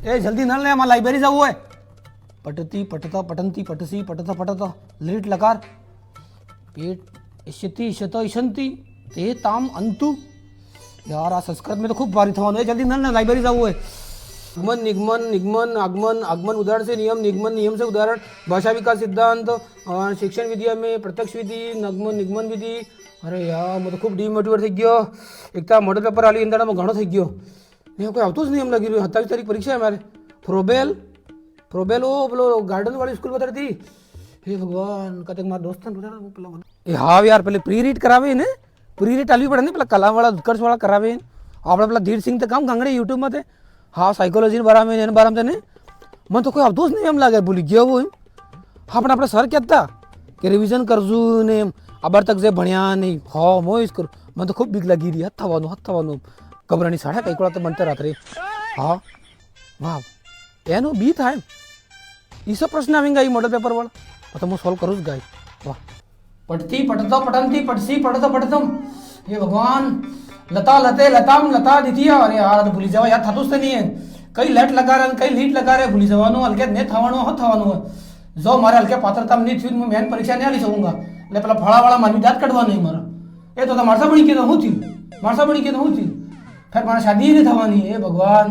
એ જલ્દી નળ લે, આમાં લાઇબ્રેરી જવું હોય. પટતી પટતા પટંતી પટસી પટતા પટતા લીટ લકાર पेट इष्यति इष्यत इशंति ते ताम अंतु. यार आ संस्कृत में तो खूब भारी थवानो है. जल्दी नल लाइब्रेरी जाओ है. निगमन निगमन निगमन आगमन आगमन उदाहरण से नियम निगमन नियम से उदाहरण भाषा विकास सिद्धांत शिक्षण विद्या में प्रत्यक्ष विधि निगमन निगमन विधि. अरे यार मैं तो खूब डिमोटिवेट થઈ ગયો. એક તો મોડલ પેપર આલી અંદાડામાં ઘણો થઈ ગયો. ને કોઈ આવતું જ નહીં એમ લાગી રહ્યું. 27 તારીખ પરીક્ષા અમારે. પ્રોબેલ ઓ પેલો ગાર્ડન વાળી સ્કૂલ બતાડી હતી. हे भगवान कतेक मारा दोस्त ए हाँ यार पहले प्री रीड करावे ने प्री रीड आलवी पड़े ने पेला कला वाला उत्कर्ष वाला करावे आपड़ा पेला धीर सिंह तो काम गांगड़े यूट्यूब में थे. हाँ साइकोलॉजी बारे में बारे में ने मन तो कोई अवधोष नहीं एम लागे भूली गया वो. हाँ पण आपणे सर कहता कि रिविजन करजू ने आबार तक जे भण्या नहीं. हाँ मोईस करू मन तो खूब बीक लगी रही. हथ थवानुं कबरानी साढ़ा कई तो बनते रात्रे. हाँ वाह एनु बी थाय ई सब प्रश्न आवेंगे ई मॉडल पेपर वाला तो मैं सॉल्व करूँ गाय. वाह पटती पटता पटंती पटसी पटता पटतम. हे भगवान लता लते लताम लता दितिया. अरे यार तो भूली जावा यार थातुच तो नहीं है. कई लेट लगा रहे कई लीट लगा रहे भूली जवानो हल्के ने थवानो ह थवानो जो मारे हल्के पात्रता में नहीं थी मैं मेन परीक्षा नहीं आली सकूंगा. એટલે પેલા ફળાવાળા મારી દાંત કાઢવા નહીં મારા. એ તો મારસા બની કે હું થયું મારસા બની કે હું થયું ફેર મારા શાદી નહીં થવાની. એ ભગવાન